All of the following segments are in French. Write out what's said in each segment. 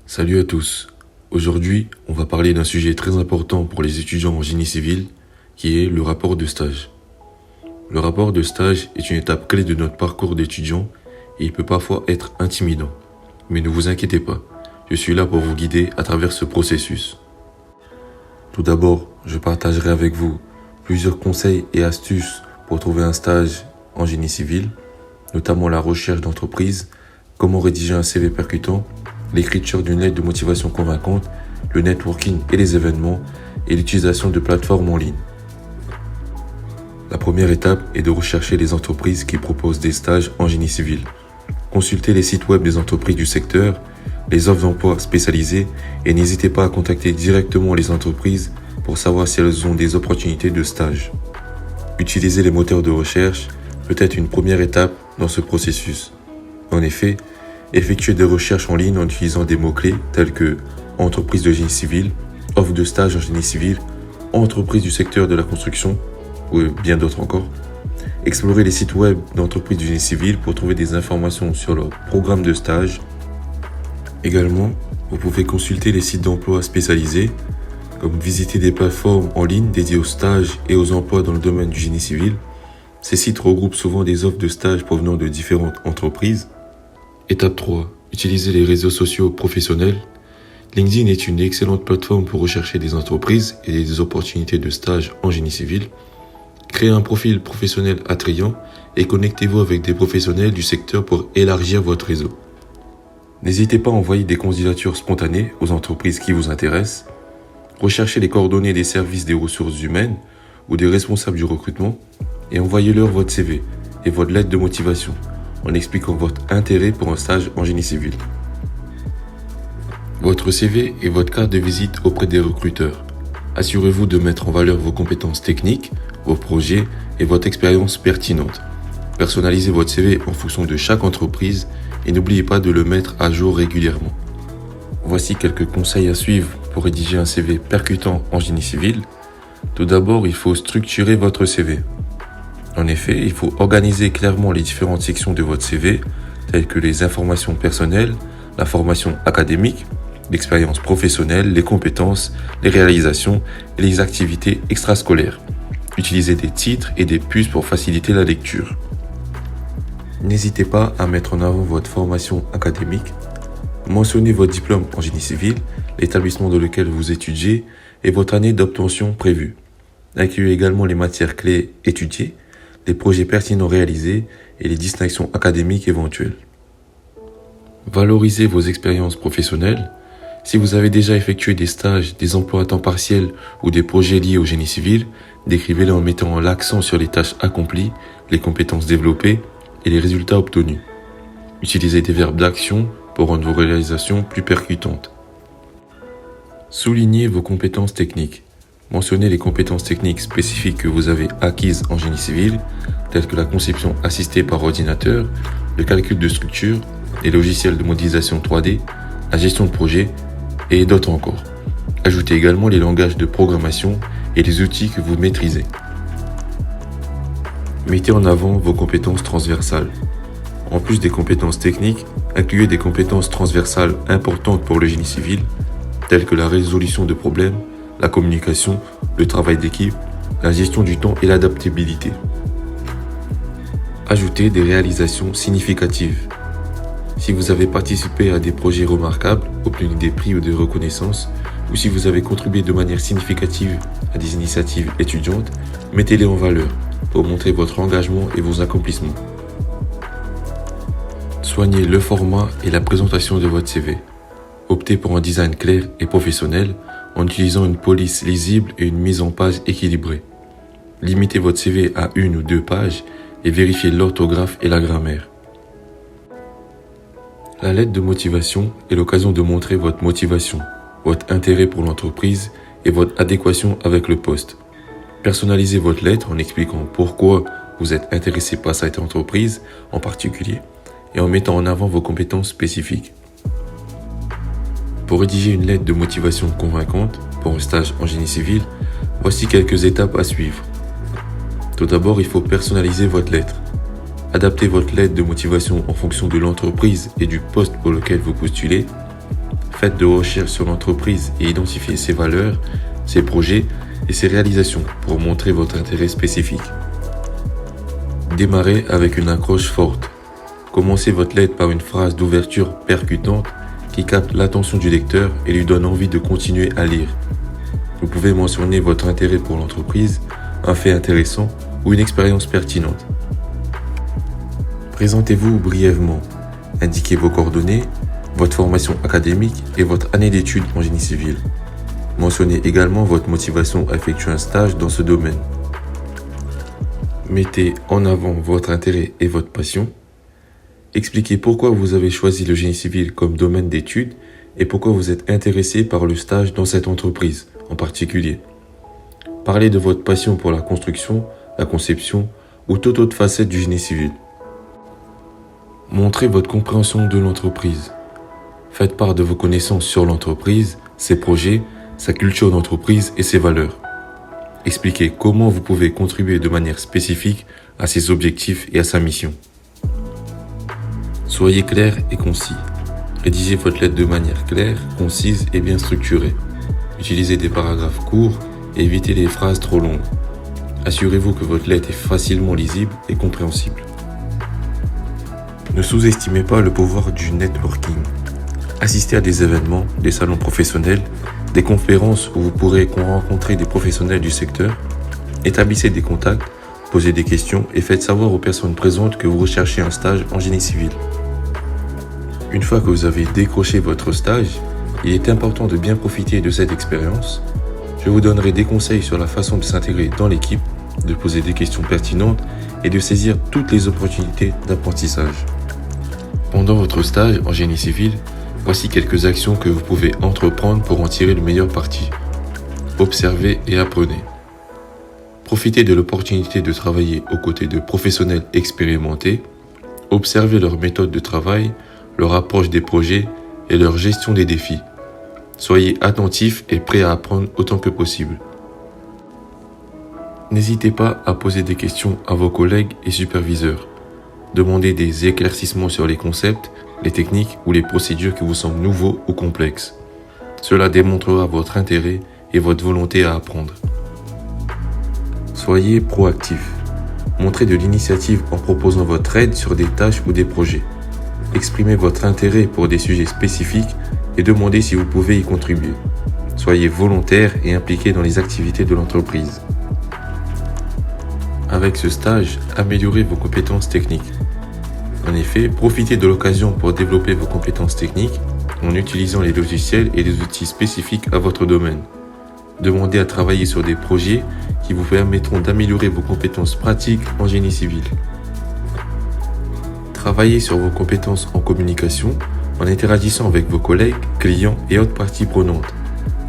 Salut à tous. Aujourd'hui, on va parler d'un sujet très important pour les étudiants en génie civil, qui est le rapport de stage. Le rapport de stage est une étape clé de notre parcours d'étudiant et il peut parfois être intimidant. Mais ne vous inquiétez pas, je suis là pour vous guider à travers ce processus. Tout d'abord, je partagerai avec vous plusieurs conseils et astuces pour trouver un stage en génie civil, notamment la recherche d'entreprise, comment rédiger un CV percutant, l'écriture d'une lettre de motivation convaincante, le networking et les événements, et l'utilisation de plateformes en ligne. La première étape est de rechercher les entreprises qui proposent des stages en génie civil. Consultez les sites web des entreprises du secteur, les offres d'emploi spécialisées et n'hésitez pas à contacter directement les entreprises pour savoir si elles ont des opportunités de stage. Utilisez les moteurs de recherche peut être une première étape dans ce processus. En effet, effectuez des recherches en ligne en utilisant des mots-clés tels que entreprise de génie civil, offre de stage en génie civil, entreprise du secteur de la construction ou bien d'autres encore. Explorez les sites web d'entreprises du génie civil pour trouver des informations sur leur programme de stage. Également, vous pouvez consulter les sites d'emploi spécialisés, comme visiter des plateformes en ligne dédiées aux stages et aux emplois dans le domaine du génie civil. Ces sites regroupent souvent des offres de stage provenant de différentes entreprises. Étape 3. Utilisez les réseaux sociaux professionnels. LinkedIn est une excellente plateforme pour rechercher des entreprises et des opportunités de stage en génie civil. Créez un profil professionnel attrayant et connectez-vous avec des professionnels du secteur pour élargir votre réseau. N'hésitez pas à envoyer des candidatures spontanées aux entreprises qui vous intéressent. Recherchez les coordonnées des services des ressources humaines ou des responsables du recrutement et envoyez-leur votre CV et votre lettre de motivation en expliquant votre intérêt pour un stage en génie civil. Votre CV est votre carte de visite auprès des recruteurs. Assurez-vous de mettre en valeur vos compétences techniques, vos projets et votre expérience pertinente. Personnalisez votre CV en fonction de chaque entreprise et n'oubliez pas de le mettre à jour régulièrement. Voici quelques conseils à suivre pour rédiger un CV percutant en génie civil. Tout d'abord, il faut structurer votre CV. En effet, il faut organiser clairement les différentes sections de votre CV, telles que les informations personnelles, la formation académique, l'expérience professionnelle, les compétences, les réalisations et les activités extrascolaires. Utilisez des titres et des puces pour faciliter la lecture. N'hésitez pas à mettre en avant votre formation académique. Mentionnez votre diplôme en génie civil, l'établissement dans lequel vous étudiez et votre année d'obtention prévue. Incluez également les matières clés étudiées, les projets pertinents réalisés et les distinctions académiques éventuelles. Valorisez vos expériences professionnelles. Si vous avez déjà effectué des stages, des emplois à temps partiel ou des projets liés au génie civil, décrivez-les en mettant l'accent sur les tâches accomplies, les compétences développées et les résultats obtenus. Utilisez des verbes d'action pour rendre vos réalisations plus percutantes. Soulignez vos compétences techniques. Mentionnez les compétences techniques spécifiques que vous avez acquises en génie civil, telles que la conception assistée par ordinateur, le calcul de structure, les logiciels de modélisation 3D, la gestion de projet et d'autres encore. Ajoutez également les langages de programmation et les outils que vous maîtrisez. Mettez en avant vos compétences transversales. En plus des compétences techniques, incluez des compétences transversales importantes pour le génie civil, telles que la résolution de problèmes, la communication, le travail d'équipe, la gestion du temps et l'adaptabilité. Ajoutez des réalisations significatives. Si vous avez participé à des projets remarquables, obtenu des prix ou des reconnaissances, ou si vous avez contribué de manière significative à des initiatives étudiantes, mettez-les en valeur pour montrer votre engagement et vos accomplissements. Soignez le format et la présentation de votre CV. Optez pour un design clair et professionnel en utilisant une police lisible et une mise en page équilibrée. Limitez votre CV à 1 ou 2 pages et vérifiez l'orthographe et la grammaire. La lettre de motivation est l'occasion de montrer votre motivation, votre intérêt pour l'entreprise et votre adéquation avec le poste. Personnalisez votre lettre en expliquant pourquoi vous êtes intéressé par cette entreprise en particulier et en mettant en avant vos compétences spécifiques. Pour rédiger une lettre de motivation convaincante pour un stage en génie civil, voici quelques étapes à suivre. Tout d'abord, il faut personnaliser votre lettre. Adaptez votre lettre de motivation en fonction de l'entreprise et du poste pour lequel vous postulez. Faites de recherches sur l'entreprise et identifiez ses valeurs, ses projets et ses réalisations pour montrer votre intérêt spécifique. Démarrez avec une accroche forte. Commencez votre lettre par une phrase d'ouverture percutante qui capte l'attention du lecteur et lui donne envie de continuer à lire. Vous pouvez mentionner votre intérêt pour l'entreprise, un fait intéressant ou une expérience pertinente. Présentez-vous brièvement. Indiquez vos coordonnées, votre formation académique et votre année d'études en génie civil. Mentionnez également votre motivation à effectuer un stage dans ce domaine. Mettez en avant votre intérêt et votre passion. Expliquez pourquoi vous avez choisi le génie civil comme domaine d'études et pourquoi vous êtes intéressé par le stage dans cette entreprise en particulier. Parlez de votre passion pour la construction, la conception ou toute autre facette du génie civil. Montrez votre compréhension de l'entreprise. Faites part de vos connaissances sur l'entreprise, ses projets, sa culture d'entreprise et ses valeurs. Expliquez comment vous pouvez contribuer de manière spécifique à ses objectifs et à sa mission. Soyez clair et concis. Rédigez votre lettre de manière claire, concise et bien structurée. Utilisez des paragraphes courts et évitez les phrases trop longues. Assurez-vous que votre lettre est facilement lisible et compréhensible. Ne sous-estimez pas le pouvoir du networking. Assistez à des événements, des salons professionnels, des conférences où vous pourrez rencontrer des professionnels du secteur. Établissez des contacts, posez des questions et faites savoir aux personnes présentes que vous recherchez un stage en génie civil. Une fois que vous avez décroché votre stage, il est important de bien profiter de cette expérience. Je vous donnerai des conseils sur la façon de s'intégrer dans l'équipe, de poser des questions pertinentes et de saisir toutes les opportunités d'apprentissage. Pendant votre stage en génie civil, voici quelques actions que vous pouvez entreprendre pour en tirer le meilleur parti. Observez et apprenez. Profitez de l'opportunité de travailler aux côtés de professionnels expérimentés. Observez leur méthode de travail, leur approche des projets et leur gestion des défis. Soyez attentifs et prêts à apprendre autant que possible. N'hésitez pas à poser des questions à vos collègues et superviseurs. Demandez des éclaircissements sur les concepts, les techniques ou les procédures qui vous semblent nouveaux ou complexes. Cela démontrera votre intérêt et votre volonté à apprendre. Soyez proactif. Montrez de l'initiative en proposant votre aide sur des tâches ou des projets. Exprimez votre intérêt pour des sujets spécifiques et demandez si vous pouvez y contribuer. Soyez volontaire et impliqué dans les activités de l'entreprise. Avec ce stage, améliorez vos compétences techniques. En effet, profitez de l'occasion pour développer vos compétences techniques en utilisant les logiciels et les outils spécifiques à votre domaine. Demandez à travailler sur des projets qui vous permettront d'améliorer vos compétences pratiques en génie civil. Travaillez sur vos compétences en communication en interagissant avec vos collègues, clients et autres parties prenantes.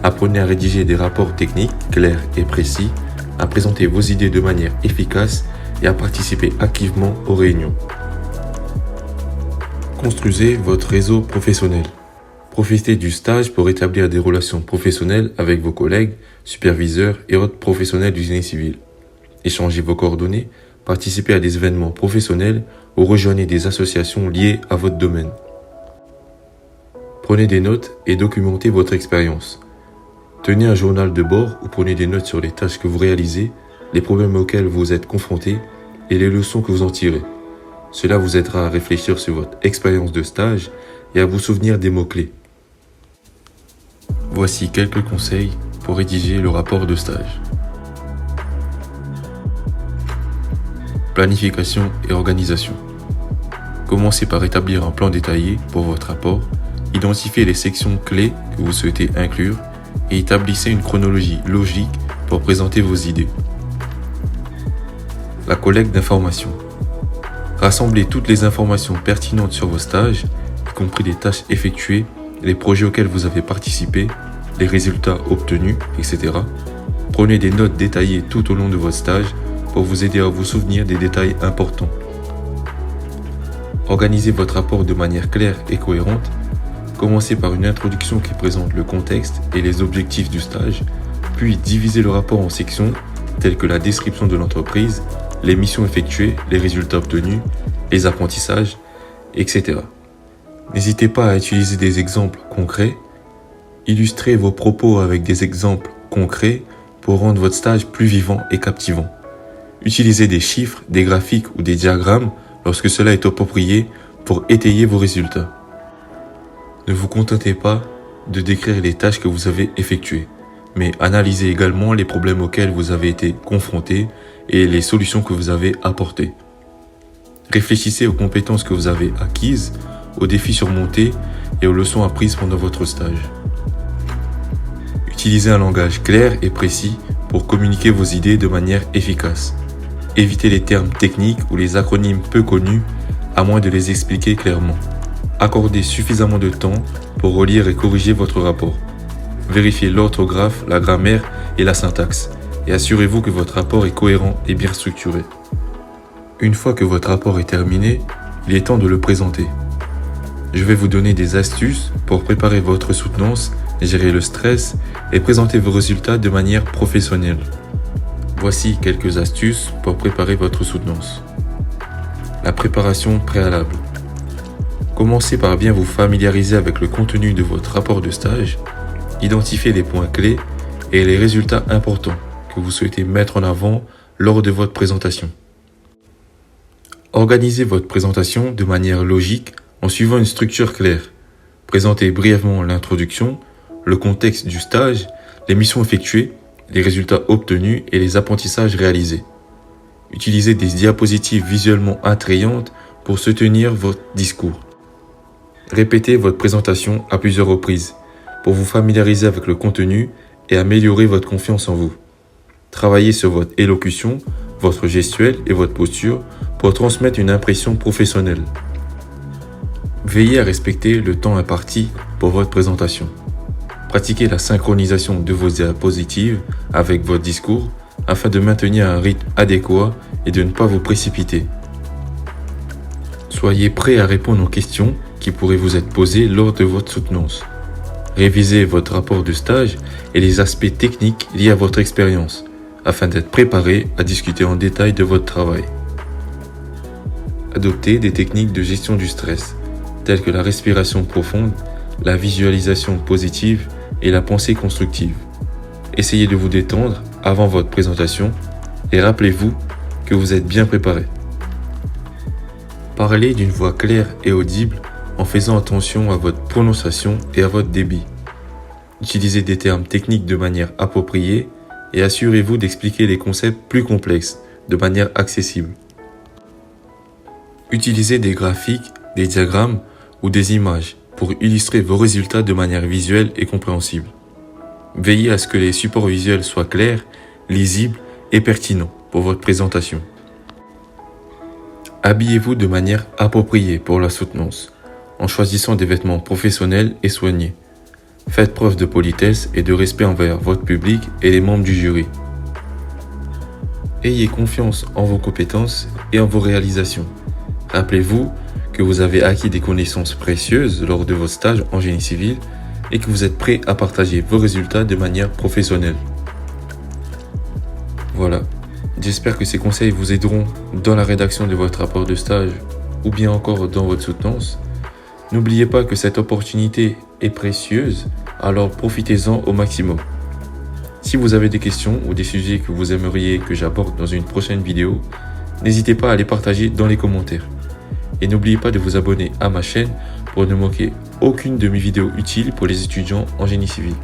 Apprenez à rédiger des rapports techniques clairs et précis, à présenter vos idées de manière efficace et à participer activement aux réunions. Construisez votre réseau professionnel. Profitez du stage pour établir des relations professionnelles avec vos collègues, superviseurs et autres professionnels du génie civil. Échangez vos coordonnées, participez à des événements professionnels ou rejoignez des associations liées à votre domaine. Prenez des notes et documentez votre expérience. Tenez un journal de bord ou prenez des notes sur les tâches que vous réalisez, les problèmes auxquels vous êtes confrontés et les leçons que vous en tirez. Cela vous aidera à réfléchir sur votre expérience de stage et à vous souvenir des mots-clés. Voici quelques conseils pour rédiger le rapport de stage. Planification et organisation. Commencez par établir un plan détaillé pour votre rapport, identifiez les sections clés que vous souhaitez inclure et établissez une chronologie logique pour présenter vos idées. La collecte d'informations. Rassemblez toutes les informations pertinentes sur vos stages, y compris les tâches effectuées, les projets auxquels vous avez participé, les résultats obtenus, etc. Prenez des notes détaillées tout au long de votre stage pour vous aider à vous souvenir des détails importants. Organisez votre rapport de manière claire et cohérente. Commencez par une introduction qui présente le contexte et les objectifs du stage, puis divisez le rapport en sections telles que la description de l'entreprise, les missions effectuées, les résultats obtenus, les apprentissages, etc. N'hésitez pas à utiliser des exemples concrets Illustrez vos propos avec des exemples concrets pour rendre votre stage plus vivant et captivant. Utilisez des chiffres, des graphiques ou des diagrammes lorsque cela est approprié pour étayer vos résultats. Ne vous contentez pas de décrire les tâches que vous avez effectuées, mais analysez également les problèmes auxquels vous avez été confrontés et les solutions que vous avez apportées. Réfléchissez aux compétences que vous avez acquises, aux défis surmontés et aux leçons apprises pendant votre stage. Utilisez un langage clair et précis pour communiquer vos idées de manière efficace. Évitez les termes techniques ou les acronymes peu connus, à moins de les expliquer clairement. Accordez suffisamment de temps pour relire et corriger votre rapport. Vérifiez l'orthographe, la grammaire et la syntaxe, et assurez-vous que votre rapport est cohérent et bien structuré. Une fois que votre rapport est terminé, il est temps de le présenter. Je vais vous donner des astuces pour préparer votre soutenance, gérer le stress et présenter vos résultats de manière professionnelle. Voici quelques astuces pour préparer votre soutenance. La préparation préalable. Commencez par bien vous familiariser avec le contenu de votre rapport de stage, identifiez les points clés et les résultats importants que vous souhaitez mettre en avant lors de votre présentation. Organisez votre présentation de manière logique en suivant une structure claire. Présentez brièvement l'introduction, le contexte du stage, les missions effectuées, les résultats obtenus et les apprentissages réalisés. Utilisez des diapositives visuellement attrayantes pour soutenir votre discours. Répétez votre présentation à plusieurs reprises pour vous familiariser avec le contenu et améliorer votre confiance en vous. Travaillez sur votre élocution, votre gestuelle et votre posture pour transmettre une impression professionnelle. Veillez à respecter le temps imparti pour votre présentation. Pratiquez la synchronisation de vos diapositives avec votre discours afin de maintenir un rythme adéquat et de ne pas vous précipiter. Soyez prêt à répondre aux questions qui pourraient vous être posées lors de votre soutenance. Révisez votre rapport de stage et les aspects techniques liés à votre expérience afin d'être préparé à discuter en détail de votre travail. Adoptez des techniques de gestion du stress, telles que la respiration profonde, la visualisation positive et la pensée constructive. Essayez de vous détendre avant votre présentation et rappelez-vous que vous êtes bien préparé. Parlez d'une voix claire et audible en faisant attention à votre prononciation et à votre débit. Utilisez des termes techniques de manière appropriée et assurez-vous d'expliquer les concepts plus complexes de manière accessible. Utilisez des graphiques, des diagrammes ou des images pour illustrer vos résultats de manière visuelle et compréhensible. Veillez à ce que les supports visuels soient clairs, lisibles et pertinents pour votre présentation. Habillez-vous de manière appropriée pour la soutenance, en choisissant des vêtements professionnels et soignés. Faites preuve de politesse et de respect envers votre public et les membres du jury. Ayez confiance en vos compétences et en vos réalisations. Rappelez-vous que vous avez acquis des connaissances précieuses lors de votre stage en génie civil et que vous êtes prêt à partager vos résultats de manière professionnelle. Voilà, j'espère que ces conseils vous aideront dans la rédaction de votre rapport de stage ou bien encore dans votre soutenance. N'oubliez pas que cette opportunité est précieuse, alors profitez-en au maximum. Si vous avez des questions ou des sujets que vous aimeriez que j'aborde dans une prochaine vidéo, n'hésitez pas à les partager dans les commentaires. Et n'oubliez pas de vous abonner à ma chaîne pour ne manquer aucune de mes vidéos utiles pour les étudiants en génie civil.